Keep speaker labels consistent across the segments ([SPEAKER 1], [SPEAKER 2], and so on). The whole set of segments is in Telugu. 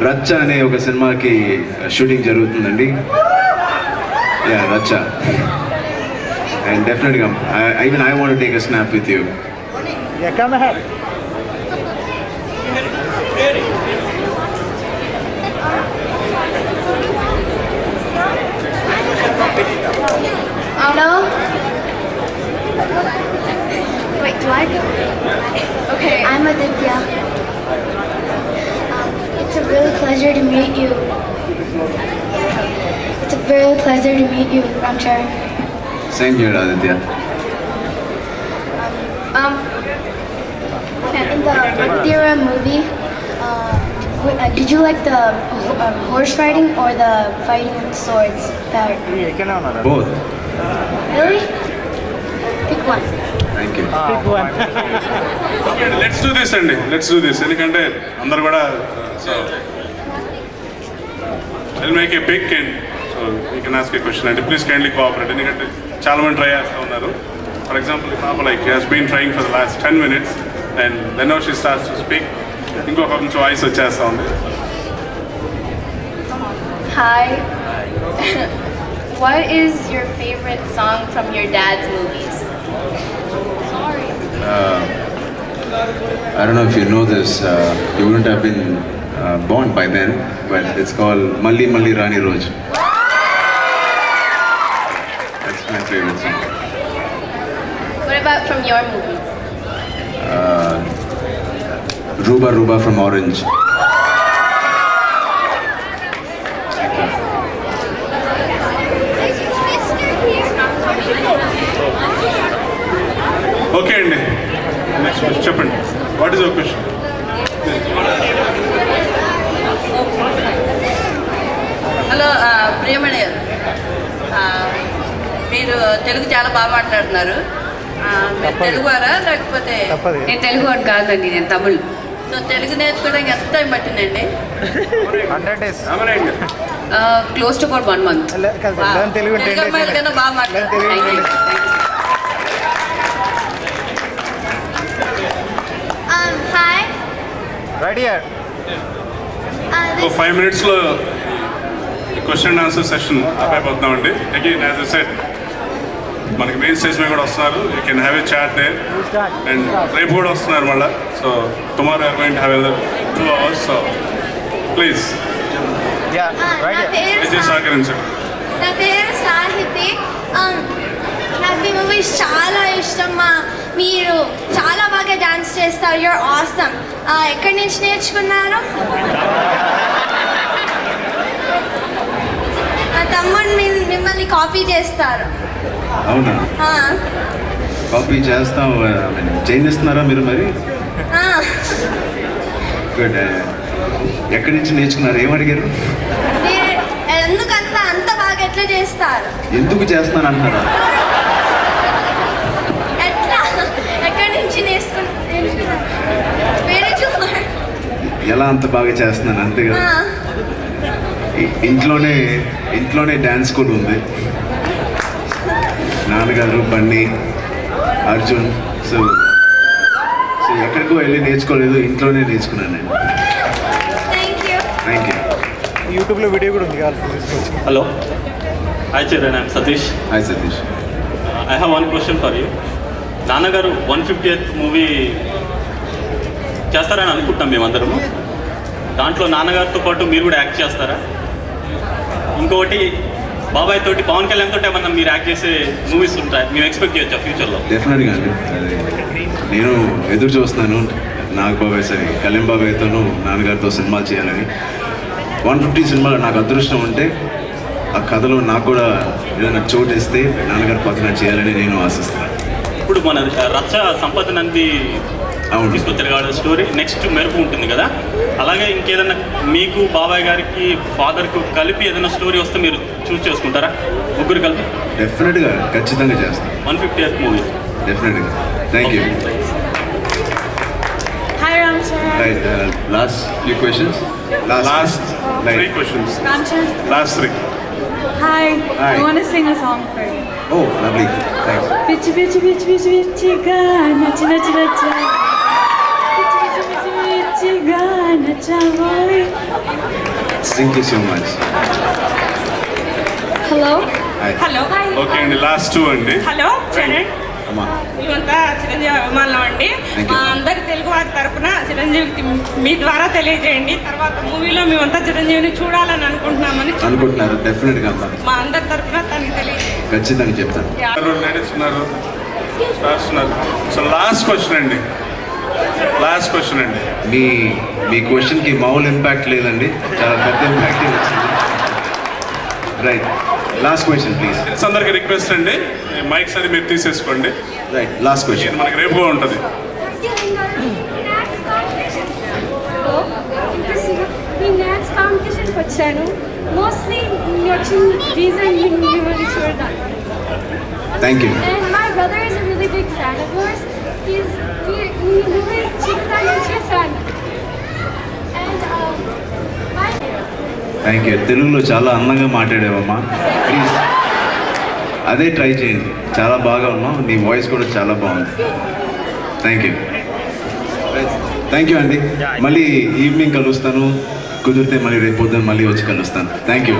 [SPEAKER 1] రచ్చ అనే ఒక సినిమాకి షూటింగ్ జరుగుతుందండి. యా రచ్చ. అండ్ డెఫినెట్గా even I want take a snap with you.
[SPEAKER 2] Come ahead.
[SPEAKER 3] Hello? Wait, do I go? Okay. I'm Aditya. It's a real pleasure to meet you. It's a real pleasure to meet you, Ramchar.
[SPEAKER 1] Same here, Aditya.
[SPEAKER 3] In the Bagheera movie, did you like the horse riding or the fighting with swords part?
[SPEAKER 1] Both.
[SPEAKER 3] Really? Pick one.
[SPEAKER 1] Thank you.
[SPEAKER 2] Pick one.
[SPEAKER 4] Okay, let's do this అండి. Let's do this. ఎందుకంటే అందరు కూడా so I'll make a pick and so you can ask a question and please kindly cooperate. ఎందుకంటే చాలా మంది ట్రై చేస్తూ ఉన్నారు. For example, Papa like has been trying for the last 10 minutes and then now she starts to speak. ఇంకొక కొంచెం వాయిస్ వచ్చేస్తా ఉంది.
[SPEAKER 5] Hi. What is your favorite song from your dad's movies?
[SPEAKER 1] I don't know if you know this. You wouldn't have been born by then, but it's called Malli Malli Rani Roj. That's my favorite song.
[SPEAKER 5] What about from your movies?
[SPEAKER 1] Ruba Ruba from Orange.
[SPEAKER 4] Okay అండి, నెక్స్ట్ క్వశ్చన్ చెప్పండి. What is your question?
[SPEAKER 6] Hello Priyamani గారు, మీరు తెలుగు చాలా బాగా మాట్లాడుతున్నారు. మీరు తెలుగువారా లేకపోతే?
[SPEAKER 5] నేను తెలుగు వాడు కాదండి, నేను తమిళ్.
[SPEAKER 6] సో తెలుగు నేర్చుకోవడానికి ఎంత టైం పట్టిందండి?
[SPEAKER 2] 100 days.
[SPEAKER 5] Close to about 1 month.
[SPEAKER 2] Telugu
[SPEAKER 6] Telugu అమ్మాయిల కన్నా బాగా మాట్లాడుతున్నారు.
[SPEAKER 3] Hi.
[SPEAKER 2] Right here.
[SPEAKER 4] సో 5 minutesలో క్వశ్చన్ అండ్ ఆన్సర్ సెషన్ అయిపోతున్నామండి. అగైన్ యాజ్ ఐ సెడ్ మనకి మెయిన్ స్టేజ్ మీద కూడా వస్తున్నారు. You can have a chat there and రేపు కూడా వస్తున్నారు మళ్ళీ. So tomorrow are going to have other 2 hours. So please
[SPEAKER 2] Yeah, right here.
[SPEAKER 4] దయచేసి సహకరించండి.
[SPEAKER 3] నా పేరు సాహితి. నాకు ఈ మూవీస్ చాలా ఇష్టం. మీరు చాలా బాగా డాన్స్ చేస్తారు. You're awesome. ఎక్కడి నుంచి నేర్చుకున్నారు? నా తమ్ముడు మిమ్మల్ని కాపీ చేస్తారు.
[SPEAKER 1] అవునా? కాపీ చేస్తాం. చేయిస్తున్నారా మీరు మరి? గుడ్. ఎక్కడి నుంచి నేర్చుకున్నారు? ఏమడిగారు?
[SPEAKER 3] ఎందుకంత అంత బాగా ఎట్లా చేస్తారు?
[SPEAKER 1] ఎందుకు చేస్తాను అంటున్నారా?
[SPEAKER 3] ఎట్లా ఎక్కడి నుంచి నేర్చుకున్నారు?
[SPEAKER 1] ఎలా అంత బాగా చేస్తున్నాను అంతే కదా. ఇంట్లోనే డ్యాన్స్ కూడా ఉంది. నాన్నగారు, బన్నీ, అర్జున్. సో ఎక్కడికో వెళ్ళి నేర్చుకోలేదు, ఇంట్లోనే నేర్చుకున్నాను నేను. Thank you.
[SPEAKER 2] యూట్యూబ్లో వీడియో కూడా ఉంది, కావాలి తీసుకోవచ్చు.
[SPEAKER 7] Hello. Hi children, I'm Satish.
[SPEAKER 1] Hi Satish.
[SPEAKER 7] I have one question for you. నాన్నగారు 150th మూవీ చేస్తారని అనుకుంటున్నాం మేమందరము. దాంట్లో నాన్నగారితో పాటు మీరు కూడా యాక్ట్ చేస్తారా? ఇంకొకటి బాబాయ్ తోటి, పవన్ కళ్యాణ్ తోటి ఏమన్నా మీరు యాక్ట్ చేసే మూవీస్ ఉంటాయి మేము ఎక్స్పెక్ట్ చేయొచ్చా ఫ్యూచర్లో?
[SPEAKER 1] డెఫినెట్గా అండి. నేను ఎదురు చూస్తున్నాను నాగ్ బాబాయ్ సరే కళ్యాణ్ బాబాయ్తోనూ నాన్నగారితో సినిమాలు చేయాలని. 150 సినిమాలు నాకు అదృష్టం ఉంటే ఆ కథలో నాకు కూడా ఏదైనా చోటు ఇస్తే నాన్నగారి పక్కన చేయాలని నేను ఆశిస్తున్నాను.
[SPEAKER 7] ఇప్పుడు మన రచ్చ సంపద నంది
[SPEAKER 1] అవును
[SPEAKER 7] తీసుకొచ్చారు కాబట్టి స్టోరీ నెక్స్ట్ మెరుపు ఉంటుంది కదా, అలాగే ఇంకేదన్నా మీకు బాబాయ్ గారికి ఫాదర్కు కలిపి ఏదైనా స్టోరీ వస్తే మీరు చూస్ చేసుకుంటారా ముగ్గురు కలిపి?
[SPEAKER 1] డెఫినెట్గా ఖచ్చితంగా చేస్తాను.
[SPEAKER 7] 150th మూవీ
[SPEAKER 1] డెఫినెట్గా. Thank you.
[SPEAKER 5] Hi Ramchar.
[SPEAKER 1] Right, last few questions.
[SPEAKER 4] Last 3 questions.
[SPEAKER 5] Ramchar.
[SPEAKER 4] Last 3.
[SPEAKER 5] Hi.
[SPEAKER 1] Hi.
[SPEAKER 5] I want to sing a song for you.
[SPEAKER 1] Oh, lovely. Thanks.
[SPEAKER 5] Bitch, bitch, bitch, bitch, bitch, nachi, nachi, nachi. Bitch, bitch, bitch, bitch,
[SPEAKER 1] thank you so much.
[SPEAKER 3] Hello
[SPEAKER 5] hello
[SPEAKER 4] okay అండి, లాస్ట్ టూ అండి.
[SPEAKER 5] హలో చరణ్,
[SPEAKER 1] అమ్మా
[SPEAKER 5] మేమంతా చిరంజీవి అభిమానులం అండి.
[SPEAKER 1] Thank you.
[SPEAKER 5] మా అందరి తెలుగు వారి తరపున చిరంజీవికి మీ ద్వారా తెలియజేయండి. తర్వాత మూవీలో మేమంతా చిరంజీవిని చూడాలని అనుకుంటున్నామని
[SPEAKER 1] అనుకుంటున్నారు. డెఫినెట్గా అమ్మా,
[SPEAKER 5] మా అందరి తరపున తనకి తెలియజేయండి.
[SPEAKER 1] ఖచ్చితంగా చెప్తాను.
[SPEAKER 4] లేడీస్ ఉన్నారు, స్టార్స్ ఉన్నారు. సో లాస్ట్ క్వశ్చన్ అండి, లాస్ట్ క్వశ్చన్ అండి.
[SPEAKER 1] మీ క్వశ్చన్కి మామూలు ఇంపాక్ట్ లేదండి, చాలా పెద్ద ఇంపాక్ట్ వచ్చింది. Right, last question please.
[SPEAKER 4] అందరికి రిక్వెస్ట్ అండి, మైక్స్ అది మీరు తీసేసుకోండి.
[SPEAKER 1] రైట్, లాస్ట్
[SPEAKER 4] ఇది
[SPEAKER 1] క్వశ్చన్.
[SPEAKER 4] మనకి రేపు కూడా ఉంటుంది.
[SPEAKER 8] నేను డాన్స్ కాంపిటీషన్కి వచ్చాను. మోస్ట్లీ వచ్చిన రీజన్ మిమ్మల్ని చూడడానికి.
[SPEAKER 1] Thank you.
[SPEAKER 8] And my brother is a really big fan of yours. He's చిన్నదాని నుంచి ఫ్యాన్. And
[SPEAKER 1] thank you. తెలుగులో చాలా అందంగా మాట్లాడావమ్మా, ప్లీజ్ అదే ట్రై చేయండి. చాలా బాగా ఉన్నావు, నీ వాయిస్ కూడా చాలా బాగుంది. Thank you. థ్యాంక్ యూ అండి. మళ్ళీ ఈవినింగ్ కలుస్తాను, కుదిరితే మళ్ళీ రేపు పొద్దున్న మళ్ళీ వచ్చి కలుస్తాను. Thank you.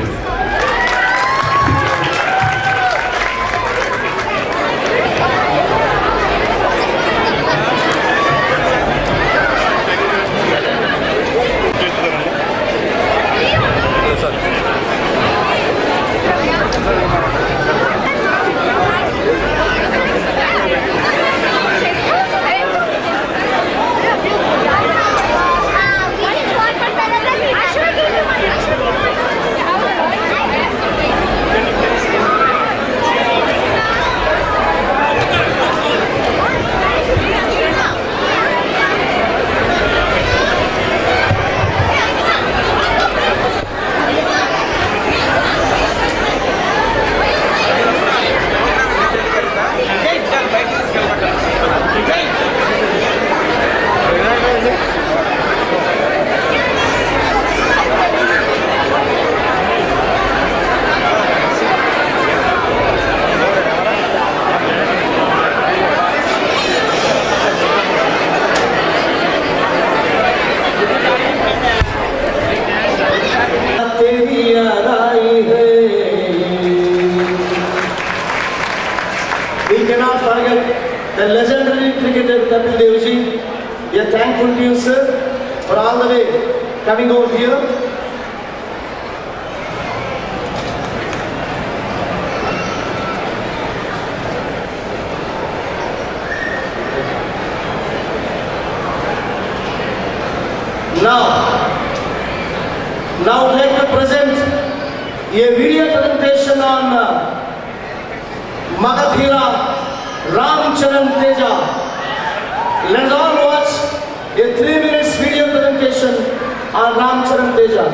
[SPEAKER 9] We cannot forget the legendary cricketer Kapil Dev ji. We are thankful to you, sir, for all the way coming over here. Now let me present a video presentation on Magadhira Ram Charan Teja. Let's all watch a 3 minutes video presentation on Ram Charan Teja.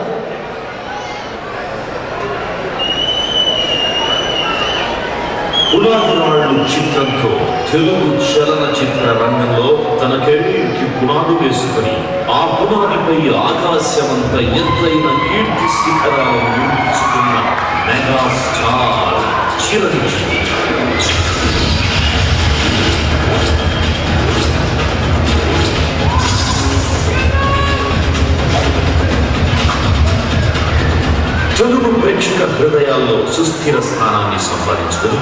[SPEAKER 10] పునాదినాడు చిత్రంతో తెలుగు చలనచిత్ర రంగంలో తన కెరీర్కి పునాది వేసుకుని ఆ పునాదిపై ఆకాశమంత ఎత్తైన కీర్తి శిఖరాలను నిర్మించుకున్న మెగాస్టార్ చిరంజీవి. తెలుగు ప్రేక్షక హృదయాల్లో సుస్థిర స్థానాన్ని సంపాదించుకుని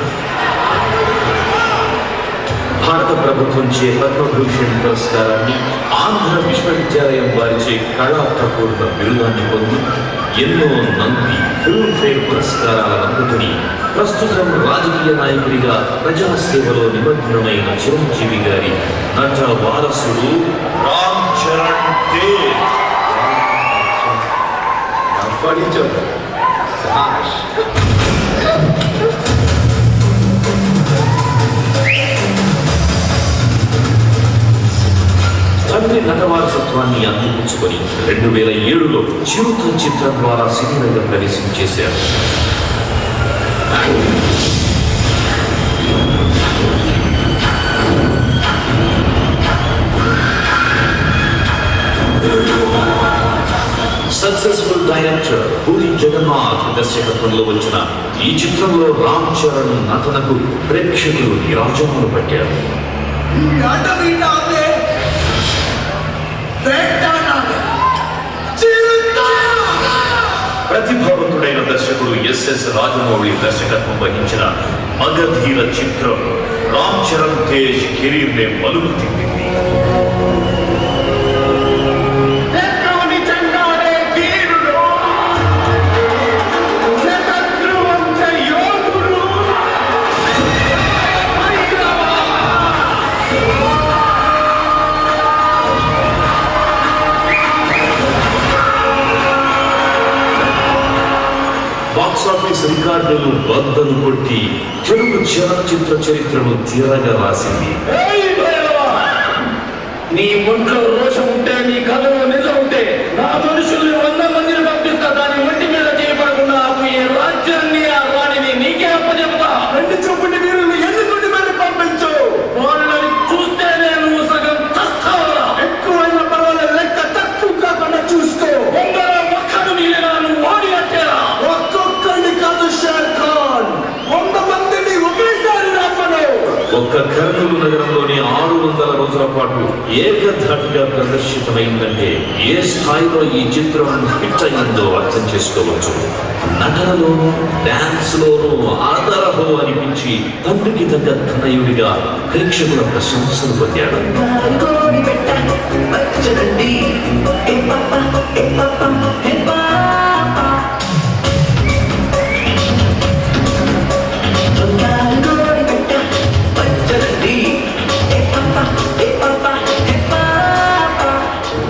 [SPEAKER 10] భారత ప్రభుత్వంచే పద్మభూషణ్ పురస్కారాన్ని, ఆంధ్ర విశ్వవిద్యాలయం వారిచే కళాప్రపూర్ణ బిరుదాన్ని పొంది ఎన్నో నంది ఫిల్మ్ఫేర్ పురస్కారాలను అందుకుని ప్రస్తుతం రాజకీయ నాయకుడిగా ప్రజాసేవలో నిమగ్నమైన చిరంజీవి గారి నట వారసుడు రామ్ చరణ్ తేజ్. తండ్రి నటవారసత్వాన్ని అందిపుచ్చుకొని 2007లో చిరుత చిత్రం ద్వారా సినీరంగ ప్రవేశం చేశారు. సక్సెస్ఫుల్ డైరెక్టర్ పూరి జగన్నాథ్ దర్శకత్వంలో వచ్చిన ఈ చిత్రంలో రామ్ చరణ్ నటనకు ప్రేక్షకులు నీరాజనాలు పట్టారు.
[SPEAKER 9] ఈ అడవి నాదే, వేట నాదే.
[SPEAKER 10] ప్రతిభావంతుడైన దర్శకుడు ఎస్ఎస్ రాజమౌళి దర్శకత్వం వహించిన మగధీర చిత్రం రామ్ చరణ్ తేజ్ కెరీర్ నే మలుపు తిప్పింది. బాక్సాఫీస్ రికార్డులు బద్దలు కొట్టి తెలుగు చలనచిత్ర చరిత్రను తీరగా రాసింది.
[SPEAKER 9] నీ ఒంట్లో రోషం ఉంటే, నీ కథలో నిజం ఉంటే, నా మనుషుల్ని 100 మందిని పంపిస్తా. దాని ఒంటి మీద చేయబడకుండా ఈ రాజ్యాన్ని, ఆ రాణిని నీకే అప్పచెప్తా. 2 చూపుని మీరు ఎన్నుకుని మరి పంపించు. వాళ్ళని చూస్తే నేను సగం చస్తావా? ఎక్కువైన పర్వాలేదు, లెక్క తక్కువ కాకుండా చూసుకో. ఒక్కడు మిగిలిన నువ్వు ఓడి అట్టేరా. ఒక్కొక్కడిని కాదు షేర్ ఖాన్, 100 మందిని ఒకేసారి రమ్మను.
[SPEAKER 10] ఒక్క కర్నూలు నగరంలోని 600 రోజుల పాటు ఏకధాటిగా ప్రదర్శితమైందంటే ఏ స్థాయిలో ఈ చిత్రం హిట్ అయిందో అర్థం చేసుకోవచ్చు. నటనలోనూ డాన్స్ లోనూ ఆదరహో అనిపించి తండ్రికి తగ్గ తనయుడిగా ప్రేక్షకుల ప్రశంసలు పొందాడు.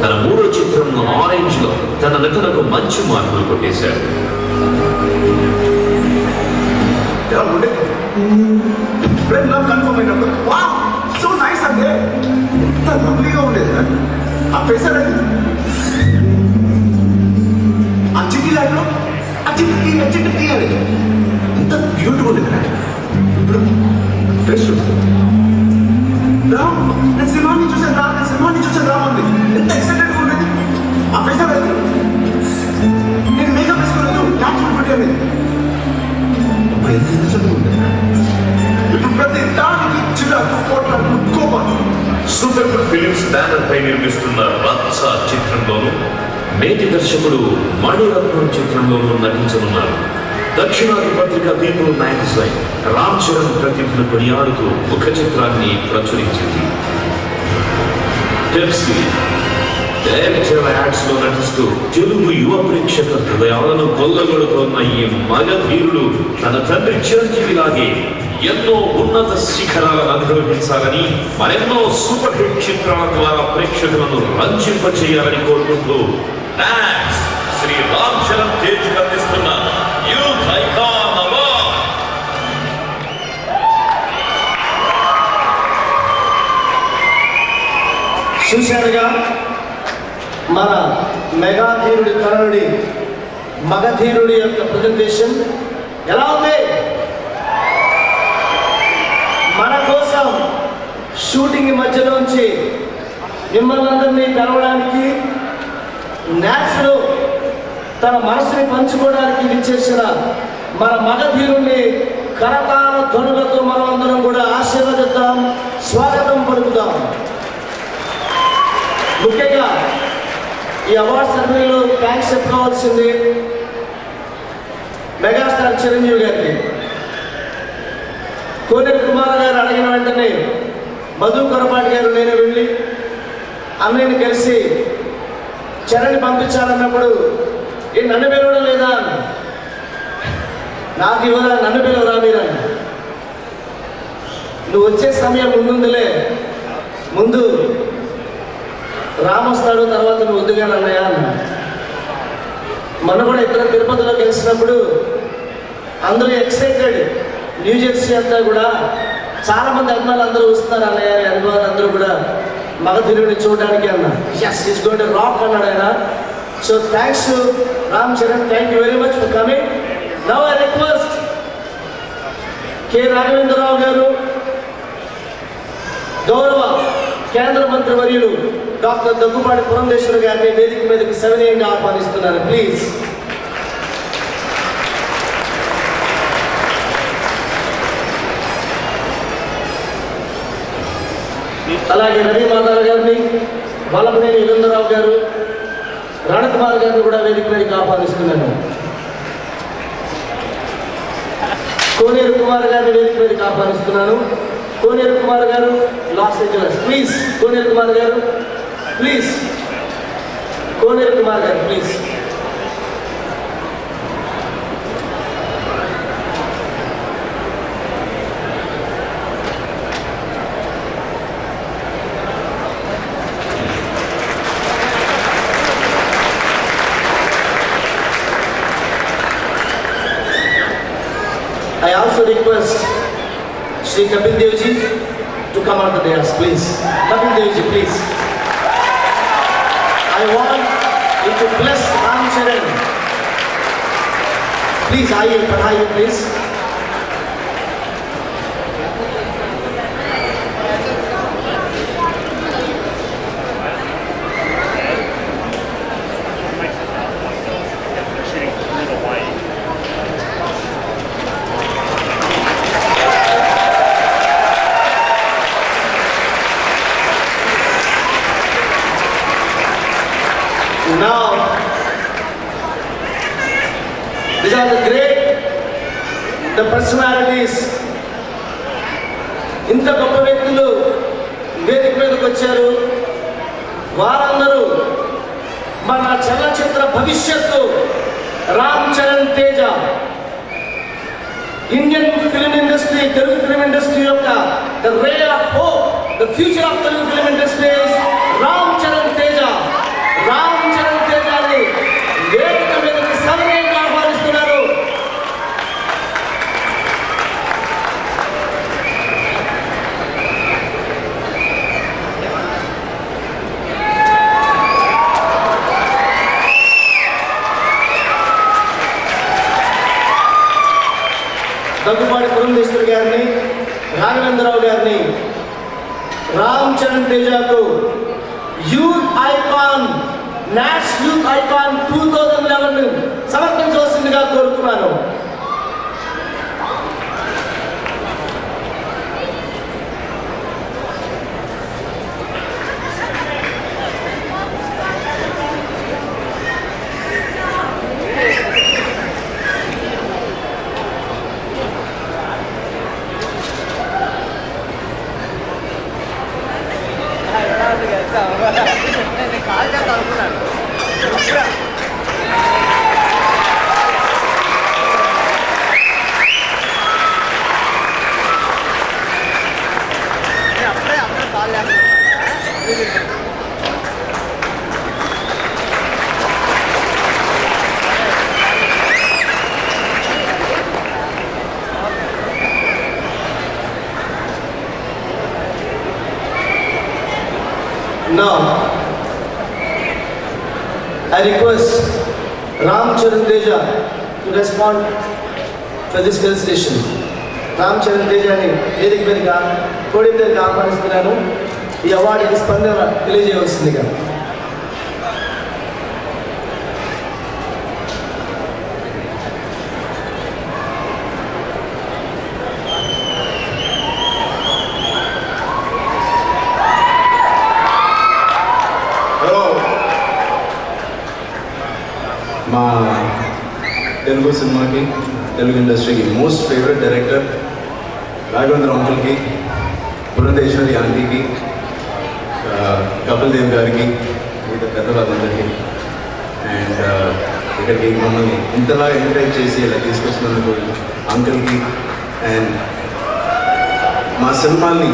[SPEAKER 10] తన 3వ చిత్రం ఆరెంజ్ లో తన నటనకు మంచి మార్కులు కొట్టేశాడు.
[SPEAKER 9] కన్ఫర్మ్ అయినప్పుడు వావ్ సో నైస్ అంటే ఎంత లవ్లీగా ఉండేది. ఆ ఫేసర్ అది, ఆ చిట్టి లైఫ్లో ఆ చిట్టి తీయాలి, ఎంత బ్యూటిఫుల్ ఉండేది. ఇప్పుడు ఫేస్ రామ్, నేను సినిమాని చూసాను రామ్ ఉంది, ఎంత ఎక్సైటెడ్గా ఉండేది. ఆ ఫేసర్ అది, నేను మేకప్ వేసుకోలేదు, డాన్స్ పెట్టేది. ఇప్పుడు ఎంత ఇన్నోసెంట్గా ఉండేది. ఇప్పుడు ప్రతి దానికి చిరాకు, పోట్లాడు, కోపం.
[SPEAKER 10] సూపర్ గుడ్ ఫిలిమ్స్ బ్యానర్ పై నిర్మిస్తున్న రత్స చిత్రంలోను, మేటి దర్శకుడు మణిరత్నం చిత్రంలోనూ నటించనున్నారు. దక్షిణాది పత్రిక పీపుల్ మ్యాగజైన్ రామ్ చరణ్ ప్రతిభను కొనియాడుతూ ముఖ చిత్రాన్ని ప్రచురించింది. పెప్సీ డైరెక్టర్ యాడ్స్ లో నటిస్తూ తెలుగు యువ ప్రేక్షక హృదయాలను కొల్లగొడుతోన్న ఈ మగధీరుడు తన తండ్రి చిరంజీవిలాగే ఎన్నో ఉన్నత శిఖరాలను అధిరోహించాలని, మరెన్నో సూపర్ హిట్ చిత్రాల ద్వారా ప్రేక్షకులను రంజింపచేయాలని కోరుకుంటూ శ్రీ రామ్ చరణ్ తేజ్ అందిస్తున్న యూత్ ఐకాన్ అవార్డ్.
[SPEAKER 9] చూశారుగా మన మెగాధీరుడి కరణుడి మగధీరుడి యొక్క ప్రజెంటేషన్ ఎలా ఉంది. మన కోసం షూటింగ్ మధ్యలోంచి మిమ్మల్ని అందరినీ కలవడానికి, న్యాచులో తన మనసుని పంచుకోవడానికి విచ్చేసిన మన మగధీరుణ్ణి కరతాళ ధ్వనులతో మనం అందరం కూడా ఆశీర్వదిద్దాం, స్వాగతం పలుకుదాం. ముఖ్యంగా ఈ అవార్డ్ సెరమనీలో థ్యాంక్స్ చెప్పుకోవాల్సింది మెగాస్టార్ చిరంజీవి గారికి. కోనేరు కుమార్ గారు అడిగిన వెంటనే మధు కొరపాటి గారు నేను వెళ్ళి అన్నయ్యని కలిసి చరణ్ పంపించాలన్నప్పుడు నన్ను పిలవడం లేదా, నాకు ఇవ్వరా, నన్ను పిలవరా మీరా, నువ్వు వచ్చే సమయం ముందులే, ముందు రామ్ వస్తాడు, తర్వాత నువ్వు వద్దుగా అన్నయ్య అన్న. మొన్న కూడా ఇద్దరు తిరుపతిలో కలిసినప్పుడు అందరూ ఎక్సైటెడ్, న్యూజెర్సీ అంతా కూడా చాలామంది అభిమానులు అందరూ వస్తున్నారు అన్నయ్య, అభిమానులు అందరూ కూడా మగధీరుడిని చూడడానికి అన్న. Yes is going to rock అన్నాడు ఆయన. So thanks Ram Charan, thank you very much for coming. Now I request K Raghavendrarao గారు, గౌరవ కేంద్ర మంత్రి వర్యులు డాక్టర్ దగ్గుపాటి పురంధేశ్వరి గారిని వేదిక మీదకి సవినయంగా ఆహ్వానిస్తున్నారు. ప్లీజ్. అలాగే రవి మాధవ్ గారిని, వల్లభనేని యుగంధరరావు గారు, రాణకుమార్ గారిని కూడా వేదిక మీదకి ఆహ్వానిస్తున్నాను. కోనేరు కుమార్ గారిని వేదిక మీదకి ఆహ్వానిస్తున్నాను. కోనేరు కుమార్ గారు, లాస్ ఏంజలస్. ప్లీజ్ కోనేరు కుమార్ గారు, ప్లీజ్ కోనేరు కుమార్ గారు, please. I also request Shri Kapil Dev ji to come on the dais, please. Kapil Dev ji, please. I want you to bless Ram Charan. Please, आइए please. Now, these are the personalities. ఇంత గొప్ప వ్యక్తులు వేదిక మీదకి వచ్చారు. వారందరూ మన చలనచిత్ర భవిష్యత్తు. Ram Charan Teja Indian film industry, Telugu film industry యొక్క the ray of hope, the future of Telugu film industry is Ram Charan Teja. Ram Charan తేజాన్ని వేదిక మీదకి సవినయంగా ఆహ్వానిస్తున్నారు. దగ్గుపాటి పురంధేశ్వరి గారిని, రాఘవేంద్రరావు గారిని రామ్ చరణ్ తేజకు youth icon, NATS youth icon 2011 సమర్పించవలసిందిగా కోరుతున్నాను. Now, I request Ram Charan Teja to respond for this felicitation. Ram Charan Teja ni వేదిక మీదగా కోడిద్దరికి ఆహ్వానిస్తున్నాను. ఈ అవార్డుకి స్పందన తెలియజేయవలసిందిగా.
[SPEAKER 1] మా తెలుగు సినిమాకి, తెలుగు ఇండస్ట్రీకి మోస్ట్ ఫేవరెట్ డైరెక్టర్ రాఘవేంద్ర అంకుల్కి, పురంధేశ్వరి ఆంటీకి, కపిల్ దేవ్ గారికి, మిగతా పెద్దవాళ్ళందరికీ, అండ్ ఇక్కడికి మమ్మల్ని ఇంతలా ఎంకరేజ్ చేసి ఇలా తీసుకొచ్చినందుకు అంకుల్కి, అండ్ మా సినిమాల్ని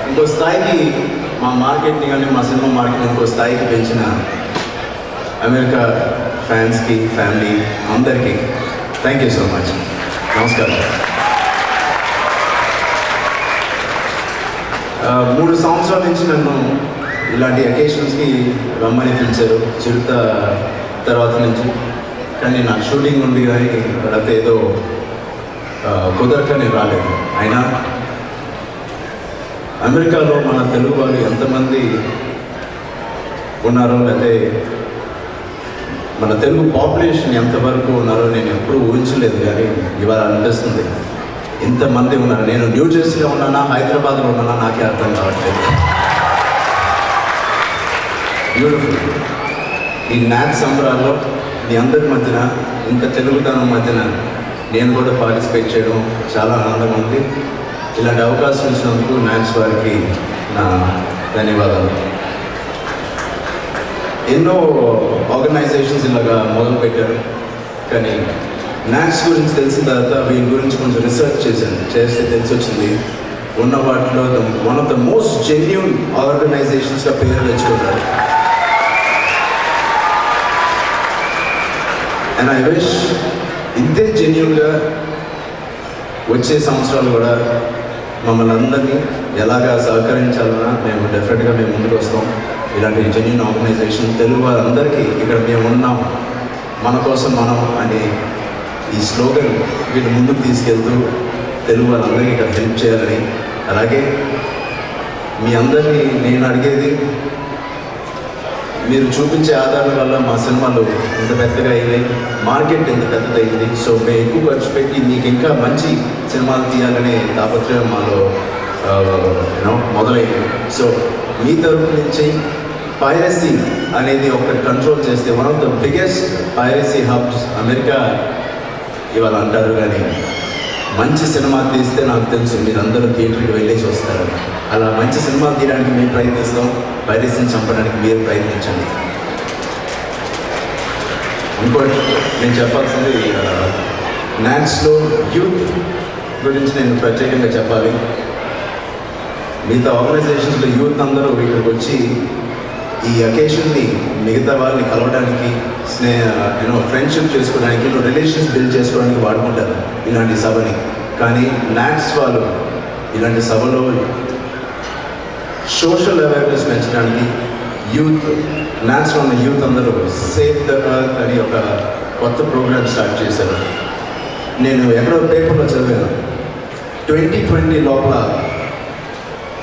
[SPEAKER 1] ఇంకో స్థాయికి, మా మార్కెట్ని కానీ మా సినిమా మార్కెట్ని ఇంకో స్థాయికి పెంచిన అమెరికా ఫ్యాన్స్కి, ఫ్యామిలీ అందరికీ థ్యాంక్ యూ సో మచ్. నమస్కారం. 3 సంవత్సరాల నుంచి నన్ను ఇలాంటి అకేషన్స్కి రమ్మని పిలిచారు చిరుత తర్వాత నుంచి. కానీ నాకు షూటింగ్ ఉంది కానీ లేకపోతే ఏదో కుదరక నేను రాలేదు. అయినా అమెరికాలో మన తెలుగు వాళ్ళు ఎంతమంది ఉన్నారో, లేకపోతే మన తెలుగు పాపులేషన్ ఎంతవరకు ఉన్నారో నేను ఎప్పుడూ ఊహించలేదు. కానీ ఇవాళ అనిపిస్తుంది ఇంతమంది ఉన్నారు. నేను న్యూ జెర్సీలో ఉన్నానా, హైదరాబాద్లో ఉన్నానా నాకే అర్థం కావట్లేదు. బ్యూటిఫుల్. ఈ నాట్ సంబరాల్లో మీ అందరి మధ్యన, ఇంత తెలుగుతనం మధ్యన నేను కూడా పార్టిసిపేట్ చేయడం చాలా ఆనందంగా ఉంది. ఇలాంటి అవకాశం ఇచ్చినందుకు న్యాన్స్ వారికి నా ధన్యవాదాలు. ఎన్నో ఆర్గనైజేషన్స్ ఇలాగా మొదలుపెట్టారు, కానీ న్యాన్స్ గురించి తెలిసిన తర్వాత వీళ్ళ గురించి కొంచెం రీసెర్చ్ చేస్తే తెలిసి వచ్చింది ఉన్న వాటిలో one of the most genuine ఆర్గనైజేషన్స్గా పేరు తెచ్చుకున్నారు. అండ్ ఐ విష్ ఇంతే జెన్యూన్గా వచ్చే సంవత్సరాలు కూడా మమ్మల్ని అందరినీ ఎలాగా సహకరించాలన్నా మేము డెఫినెట్గా మేము ముందుకు వస్తాం. ఇలాంటి జెన్యూన్ ఆర్గనైజేషన్ తెలుగు వారందరికీ ఇక్కడ మేము ఉన్నాం, మన కోసం మనం అనే ఈ స్లోగన్ వీళ్ళు ముందుకు తీసుకెళ్తూ తెలుగు వాళ్ళందరికీ ఇక్కడ హెల్ప్ చేయాలని, అలాగే మీ అందరినీ నేను అడిగేది, మీరు చూపించే ఆధారాల వల్ల మా సినిమాలు ఇంత పెద్దగా అయ్యాయి, మార్కెట్ ఇంత పెద్దదైంది. సో మేము ఎక్కువ ఖర్చు పెట్టి మీకు ఇంకా మంచి సినిమాలు తీయాలనే తాపత్రయం మాలో మొదలైంది. సో మీ తరపు నుంచి పైరసీ అనేది ఒకటి కంట్రోల్ చేస్తే one of the biggest piracy hubs America ఇవాళ అంటారు, కానీ మంచి సినిమా తీస్తే నాకు తెలుసు మీరందరూ థియేటర్కి వెళ్ళేసి వస్తారు. అలా మంచి సినిమా తీయడానికి మేము ప్రయత్నిస్తాం, పైరసీని చంపడానికి మీరు ప్రయత్నించండి. ఇంకోటి నేను చెప్పాల్సింది, న్యాన్స్లో యూత్ గురించి నేను ప్రత్యేకంగా చెప్పాలి. మిగతా ఆర్గనైజేషన్స్లో యూత్ అందరూ ఇక్కడికి వచ్చి ఈ అకేషన్ని మిగతా వాళ్ళని కలవడానికి, ఫ్రెండ్షిప్ చేసుకోవడానికి, రిలేషన్స్ బిల్డ్ చేసుకోవడానికి వాడుకుంటారు ఇలాంటి సభని. కానీ న్యాన్స్ వాళ్ళు ఇలాంటి సభలో సోషల్ అవేర్నెస్ పెంచడానికి యూత్, న్యాన్స్లో ఉన్న యూత్ అందరూ సేవ్ ద ఎర్త్ అని ఒక కొత్త ప్రోగ్రామ్ స్టార్ట్ చేశారు. నేను ఎక్కడో పేపర్లో చదివాను, 2020 లోపల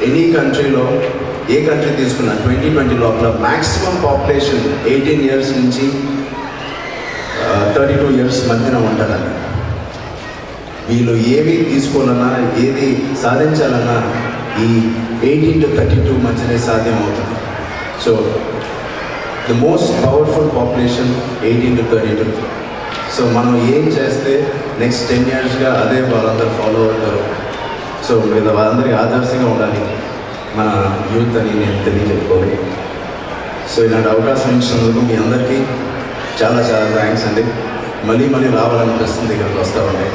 [SPEAKER 1] ఎనీ కంట్రీలో, ఏ కంట్రీ తీసుకున్నా 2020 లోపల మ్యాక్సిమం పాపులేషన్ 18 years నుంచి 32 years మధ్యన ఉంటారని. వీళ్ళు ఏవి తీసుకోవాలన్నా, ఏది సాధించాలన్నా ఈ 18 to 32 మధ్యనే సాధ్యం అవుతుంది. So the most powerful population 18 to 32. So మనం ఏం చేస్తే నెక్స్ట్ 10 yearsగా అదే వాళ్ళందరూ ఫాలో అవుతారు. సో మీద వాళ్ళందరికీ ఆదర్శంగా ఉండాలి మన యూత్ అని నేను తెలియజెప్పుకోవాలి. సో ఇలాంటి అవకాశం ఇచ్చినందుకు మీ అందరికీ చాలా చాలా థ్యాంక్స్ అండి. మళ్ళీ రావాలనిపిస్తుంది ఇక్కడికి వస్తామండి.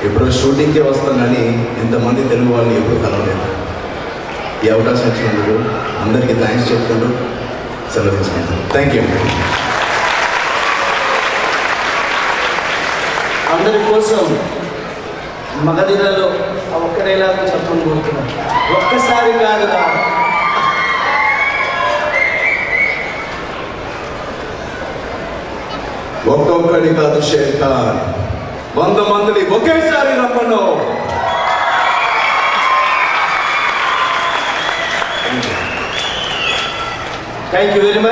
[SPEAKER 1] ఎప్పుడో షూటింగ్కే వస్తాం, కానీ ఇంతమంది తెలుగు వాళ్ళని ఎప్పుడూ కలవలేదు. ఈ అవకాశం ఇచ్చినందుకు అందరికీ థ్యాంక్స్ చెప్పుకుంటూ సెలవు తీసుకుంటాను. Thank you.
[SPEAKER 11] అందరి కోసం మగధీరలో ఒక్క డైలాగ్ చెప్పని కోరుతున్నాను. ఒక్కసారి కాదుగా,
[SPEAKER 1] ఒక్కొక్కడి కాదు షేర్ ఖాన్, 100 మందిని ఒకేసారి రమ్మను.
[SPEAKER 11] Thank you very much.